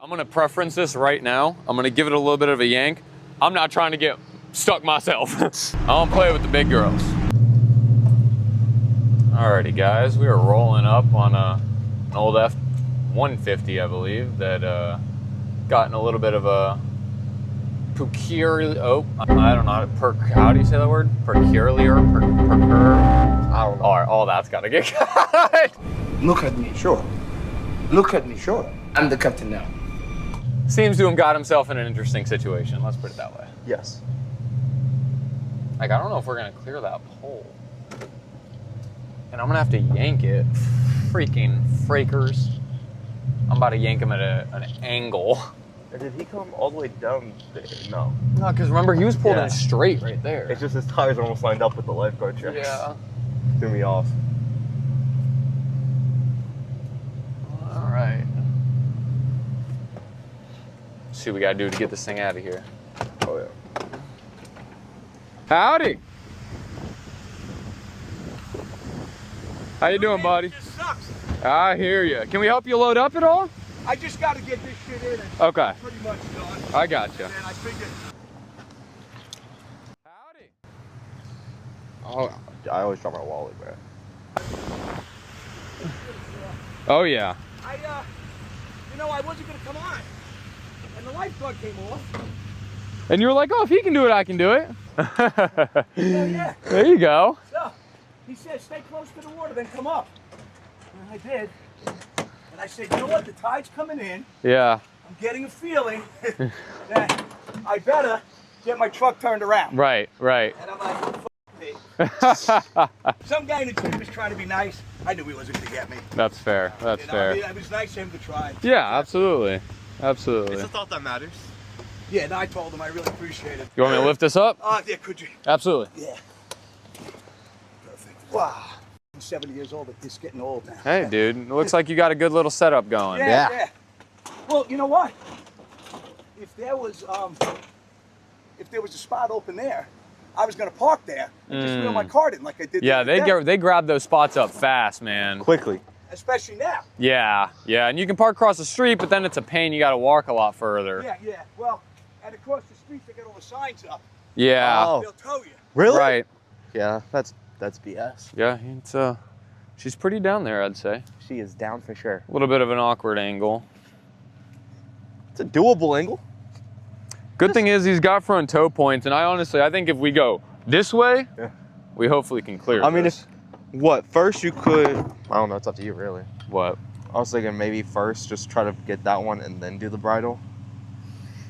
I'm gonna preference this right now. I'm gonna give it a little bit of a yank. I'm not trying to get stuck myself. I don't play with the big girls. Alrighty guys, we are rolling up on an old F-150, I believe, that gotten a little bit of a peculiar, I don't know, how do you say that word? Peculiar, I don't know. All that's gotta get cut. Look at me, sure. Look at me, sure. I'm the captain now. Seems to have got himself in an interesting situation, let's put it that way. Yes. Like, I don't know if we're gonna clear that pole. And I'm gonna have to yank it. Freaking freakers. I'm about to yank him at an angle. Did he come all the way down there? No. No, because remember, he was pulled in straight right there. It's just his tires are almost lined up with the lifeguard checks. Yeah. Threw me off. All right. Let's see what we gotta do to get this thing out of here. Oh, yeah. Howdy. How you doing, buddy? It just sucks. I hear you. Can we help you load up at all? I just got to get this shit in. And Okay. pretty much done. I got you. And I figured. Howdy. Oh, I always drop my wallet, bro. Oh yeah. I wasn't gonna come on, and the lifeguard came off. And you were like, oh, if he can do it, I can do it. Yeah. There you go. So he said, stay close to the water, then come up. And I did. And I said, you know what? The tide's coming in. Yeah. I'm getting a feeling that I better get my truck turned around. Right, right. And I'm like, fuck me. Some guy in the gym was trying to be nice. I knew he wasn't going to get me. That's fair. That's fair. I mean, it was nice of him to try. Yeah, absolutely. Absolutely. It's a thought that matters. Yeah, and I told him I really appreciate it. You want me to lift this up? Yeah, could you? Absolutely. Yeah. Perfect. Wow. I'm 70 years old, but this getting old now. Hey, dude. It looks like you got a good little setup going. Yeah. Well, you know what? If there was a spot open there, I was gonna park there and just wheel my cart in like I did. Yeah, they grab those spots up fast, man. Quickly. Especially now. Yeah, yeah. And you can park across the street, but then it's a pain. You got to walk a lot further. Yeah. Well, and across the street they got all the signs up. Yeah. Oh. They'll tow you. Really? Right. Yeah, that's BS. Yeah, it's she's pretty down there, I'd say. She is down for sure. A little bit of an awkward angle. It's a doable angle. Good thing is he's got front tow points, and I think if we go this way, we hopefully can clear I mean, this. first you could, I don't know, it's up to you really. What? I was thinking maybe first just try to get that one and then do the bridle.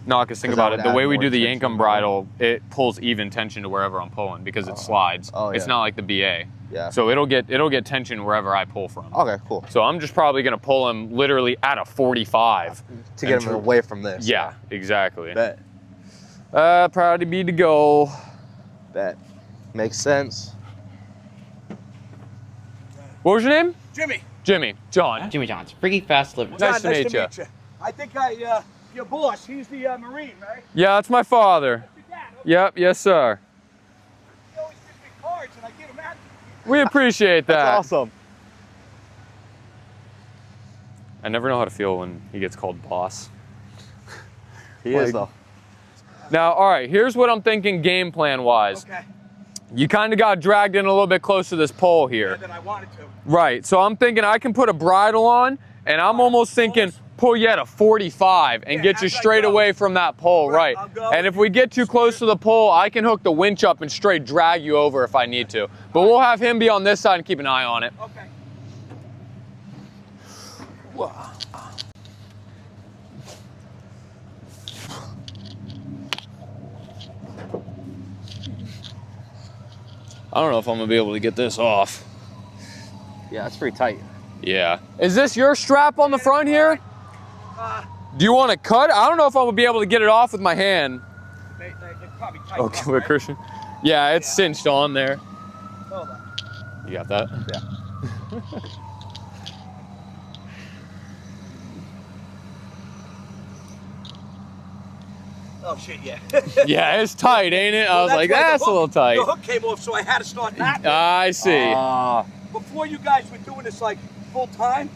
No, because think 'Cause about that it. would The way add we more do the tension Yankum to bridle, it pulls even tension to wherever I'm pulling because it slides. Oh, It's yeah. not like the BA. Yeah. So it'll get tension wherever I pull from. Okay, cool. So I'm just probably gonna pull him literally at a 45. To get him away from this. Yeah, exactly. Bet. Proud to be the goal. Bet. Makes sense. What was your name? Jimmy. Jimmy. John. Jimmy John's Freaky Fast Living. Nice John, to meet you. I think your boss, he's the Marine, right? Yeah, that's my father. That's your dad. Okay. Yep, yes sir. He always gives me cards and I give him that. We appreciate that. That's awesome. I never know how to feel when he gets called boss. He is though. Now, all right, here's what I'm thinking game plan wise. Okay. You kind of got dragged in a little bit close to this pole here. Yeah, then I wanted to. Right, so I'm thinking I can put a bridle on, and I'm almost thinking pull you at a 45 and get you as I straight go. away from that pole, right? I'll go. And if we get too close to the pole, I can hook the winch up and straight drag you over if I need to. But we'll have him be on this side and keep an eye on it. Okay. I don't know if I'm gonna be able to get this off. Yeah, that's pretty tight. Yeah. Is this your strap on the front here? Do you want to cut? I don't know if I'm gonna be able to get it off with my hand. They probably tight Okay, enough, with right? Christian. Yeah, it's cinched on there. Hold on. You got that? Yeah. Oh shit, yeah. Yeah, it's tight, ain't it? I was like, why the that's a little tight. The hook came off, so I had to start that. I see. Before you guys were doing this like full time,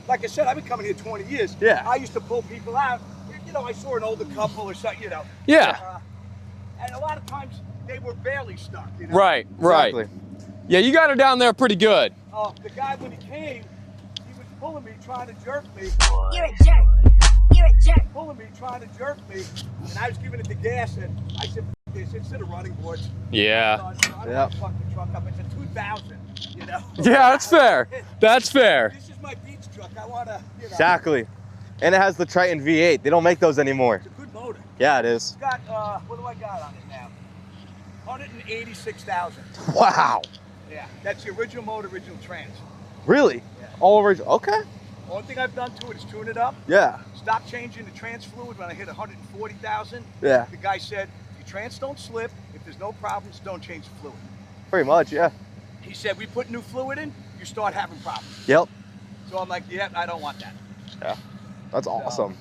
like I said, I've been coming here 20 years. Yeah. I used to pull people out. You know, I saw an older couple or something, you know. Yeah. And a lot of times they were barely stuck, you know. Right, right. Exactly. Yeah, you got her down there pretty good. The guy, when he came, he was pulling me, trying to jerk me. You're a jerk. You're a jerk. Pulling me, trying to jerk me. And I was giving it the gas, and I said, F this, instead of running boards. Yeah. I don't want to fuck the truck up. It's a 2000, you know. Yeah, that's fair. That's fair. This is my beach truck. I want to, you know. Exactly. And it has the Triton V8. They don't make those anymore. It's a good motor. Yeah, it is. It's got, what do I got on it now? 186,000. Wow. Yeah, that's the original motor, original trans. Really? Yeah. All original. Okay. Only thing I've done to it is tune it up. Yeah. Stop changing the trans fluid when I hit 140,000. Yeah. The guy said, if your trans don't slip, if there's no problems, don't change the fluid. Pretty much, yeah. He said, we put new fluid in, you start having problems. Yep. So I'm like, yeah, I don't want that. Yeah. That's awesome.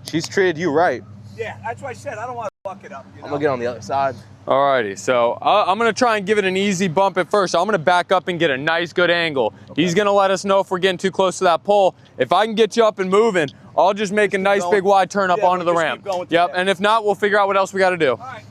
She's treated you right. Yeah, that's why I said, I don't want to fuck it up. You know? I'm gonna get on the other side. Alrighty, so I'm gonna try and give it an easy bump at first. I'm gonna back up and get a nice good angle. Okay. He's gonna let us know if we're getting too close to that pole. If I can get you up and moving, I'll just make a nice going. big wide turn up Yeah, onto we'll the just ramp. keep going to Yep, there. and if not, we'll figure out what else we gotta do. All right.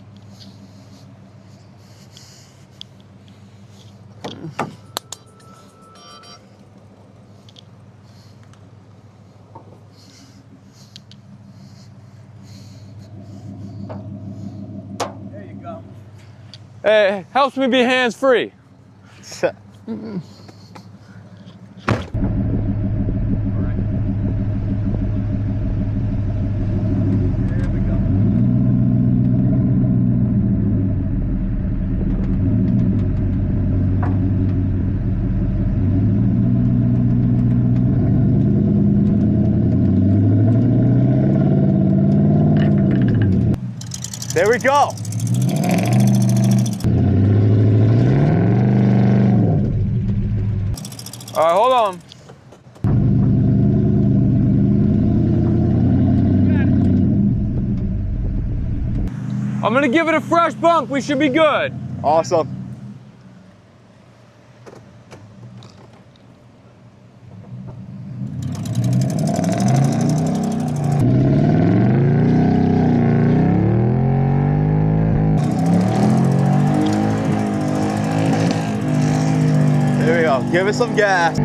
There you go. It helps me be hands-free. There we go. There we go. All right, hold on. I'm gonna give it a fresh bump. We should be good. Awesome. There we go. Give it some gas.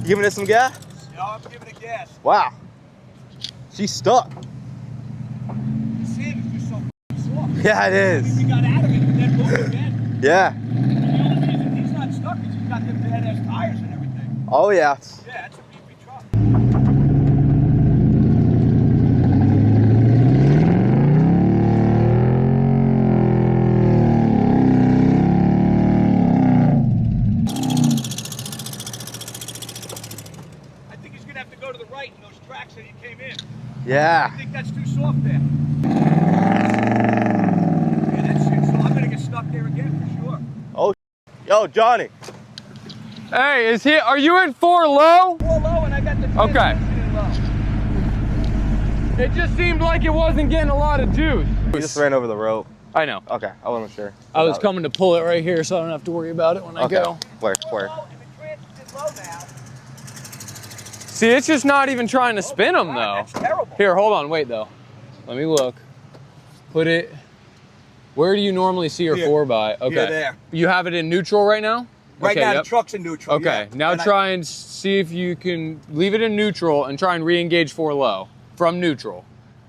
You giving it some gas? Yeah, I'm giving it gas. Wow. She's stuck. You see, it's just so soft. Yeah, it is. We got out of it and then moved again. Yeah. And the only reason he's not stuck is he's got them badass tires and everything. Oh, yeah. Yeah, it's a beefy truck. I think he's gonna have to go to the right in those tracks that he came in. Yeah. I think that's too soft there. Yeah, that's shit. So I'm gonna get stuck there again for sure. Oh, yo, Johnny. Hey, are you in 4 low? 4 low and I got the Okay. transmission in low. It just seemed like it wasn't getting a lot of juice. You just ran over the rope. I know. Okay, I wasn't sure. I was coming to pull it right here so I don't have to worry about it when I Okay. go. Where? 4 low and the transmission's low now. See, it's just not even trying to spin them though. That's terrible. Here, hold on, wait though. Let me look. Put it, where do you normally see your Here. 4x? Okay. Here, there. You have it in neutral right now? Right Okay, now yep. the truck's in neutral. Okay, yeah. now And try and see if you can leave it in neutral and try and re-engage 4 low from neutral.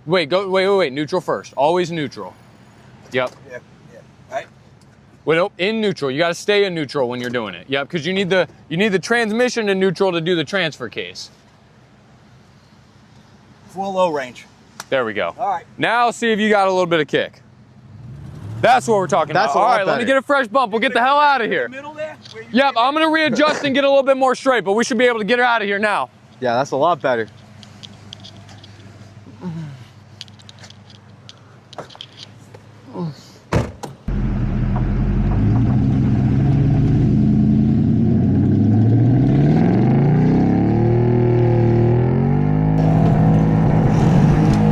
Wait, wait, neutral first. Always neutral. Yep. Yeah, right. Wait, nope, in neutral. You gotta stay in neutral when you're doing it. Yep, because you need the transmission in neutral to do the transfer case. 4 low range. There we go. All right. Now see if you got a little bit of kick. That's what we're talking That's about. a All lot right, let me better. get a fresh bump. We'll get the hell out of In the here. middle there? Where you Yep, came I'm gonna readjust and get a little bit more straight, but we should be able to get her out of here now. Yeah, that's a lot better.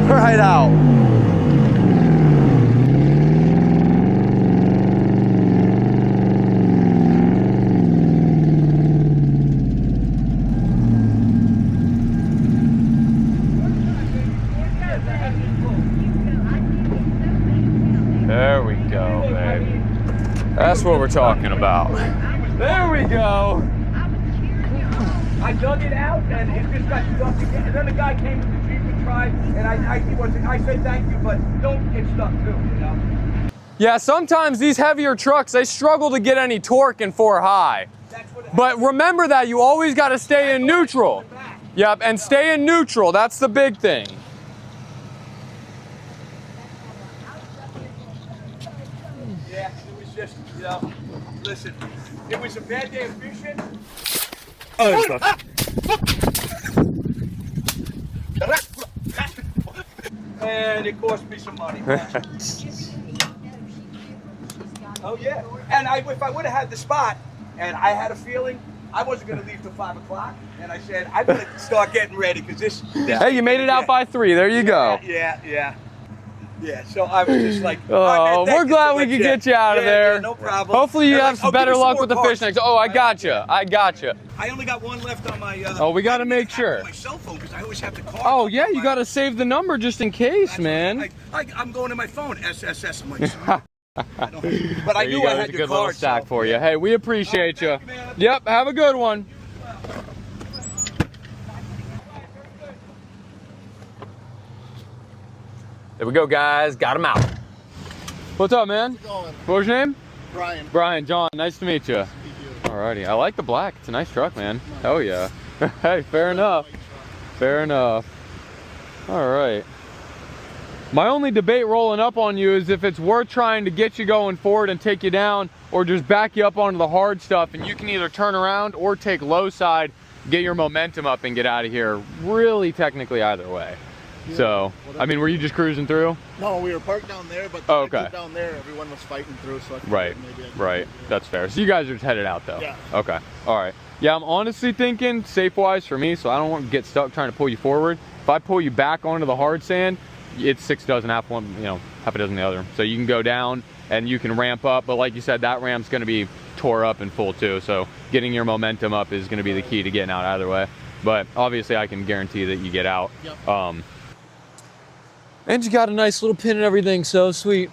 Right out. what we're talking about. There we go. I dug it out and it just got stuck again. And then the guy came with the Jeep and tried, and I said thank you, but don't get stuck too, you know? Yeah, sometimes these heavier trucks, they struggle to get any torque in 4 high. But remember that you always got to stay in neutral. Yep, and stay in neutral. That's the big thing. Yeah, it was just, you know, listen, it was a bad day of fishing. And it cost me some money. Oh yeah, and if I would have had the spot, and I had a feeling I wasn't going to leave till 5 o'clock, and I said I'm going to start getting ready because this. Hey, you made it out by 3. There you go. Yeah. So I was just like, Oh, we're glad we could get you out of there. Yeah, no problem. Hopefully you have some better luck with the fish next. Oh, I got you. I only got one left on my. Oh, we got to make sure. My cell phone because I always have the card. Oh yeah, you got to save the number just in case, man. I'm going to my phone. SSS. I'm like. But I knew I had your good little card. stack for you. Hey, we appreciate you. Yep, have a good one. There we go, guys. Got him out. What's up, man? What was your name? Brian. Brian, John. Nice to meet you. Alrighty, I like the black. It's a nice truck, man. Hell yeah. Hey, fair enough. Fair enough. All right. My only debate rolling up on you is if it's worth trying to get you going forward and take you down, or just back you up onto the hard stuff, and you can either turn around or take low side, get your momentum up and get out of here. Really, technically either way. Yeah, so, I mean, were you just cruising through? No, we were parked down there, but okay. down there, everyone was fighting through. So right. That's fair. So you guys are just headed out though. Yeah. Okay. All right. Yeah, I'm honestly thinking safe-wise for me, so I don't want to get stuck trying to pull you forward. If I pull you back onto the hard sand, it's 6 dozen, half a dozen the other. So you can go down and you can ramp up, but like you said, that ramp's going to be tore up and full too. So getting your momentum up is going to be the key to getting out either way. But obviously, I can guarantee that you get out. Yep. And you got a nice little pin and everything, so sweet.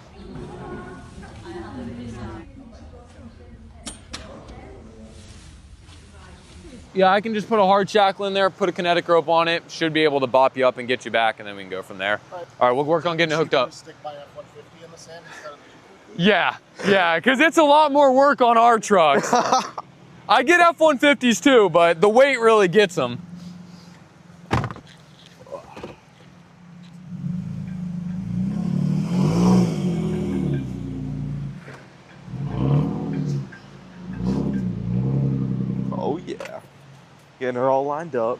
Yeah, I can just put a hard shackle in there, put a kinetic rope on it, should be able to bop you up and get you back, and then we can go from there. All right, we'll work on getting it hooked up. Stick by F-150 in the sand instead of the Yeah, because it's a lot more work on our trucks. I get F-150s too, but the weight really gets them. Oh yeah. Getting her all lined up.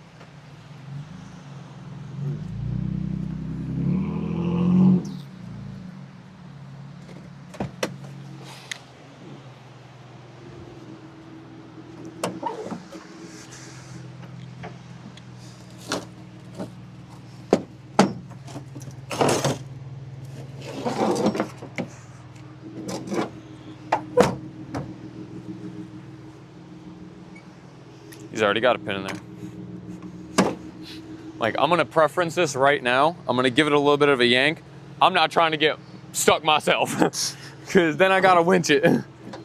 He's already got a pin in there. Like, I'm gonna preference this right now. I'm gonna give it a little bit of a yank. I'm not trying to get stuck myself, because then I gotta winch it.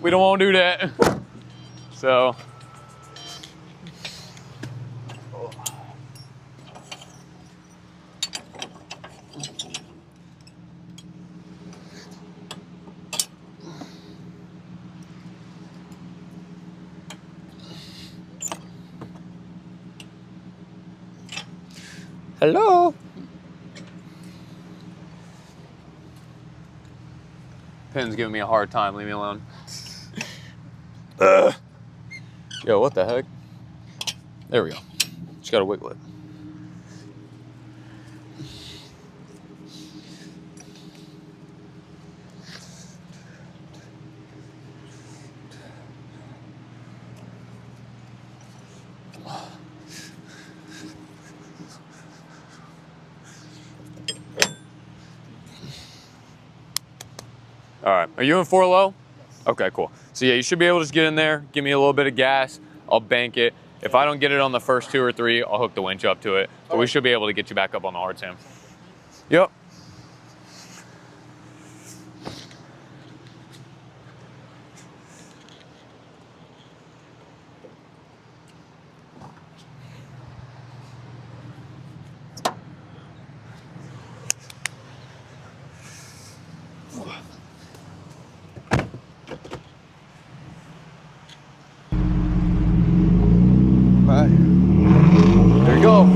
We don't wanna do that. So. Hello. Pin's giving me a hard time. Leave me alone. Yo, what the heck? There we go. Just gotta wiggle it. All right, are you in 4 low? Yes. Okay, cool. So yeah, you should be able to just get in there, give me a little bit of gas, I'll bank it. If I don't get it on the first 2 or 3, I'll hook the winch up to it. But we should be able to get you back up on the hard sand. Yep. go.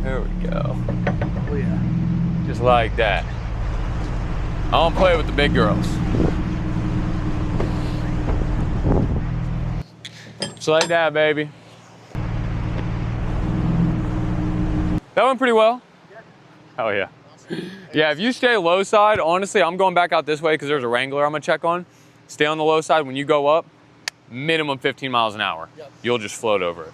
There we go. Oh yeah. Just like that. I don't play with the big girls. Just like that, baby. That went pretty well. Oh yeah. Yeah, if you stay low side, honestly, I'm going back out this way because there's a Wrangler I'm gonna check on. Stay on the low side. When you go up, minimum 15 miles an hour. You'll just float over it.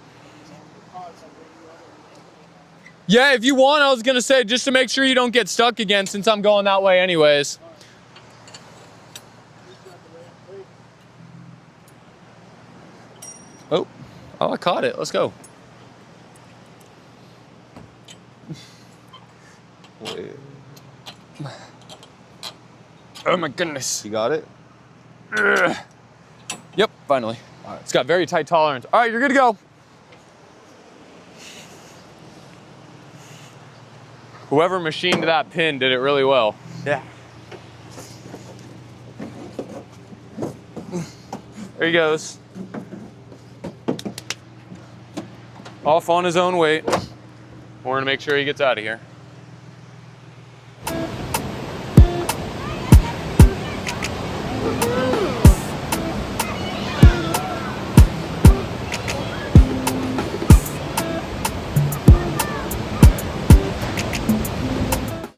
Yeah, if you want, I was gonna say, just to make sure you don't get stuck again since I'm going that way anyways. Oh, I caught it. Let's go. Wait. Oh my goodness. You got it? Yep, finally. It's got very tight tolerance. All right, you're good to go. Whoever machined that pin did it really well. Yeah. There he goes. Off on his own weight. We're gonna make sure he gets out of here.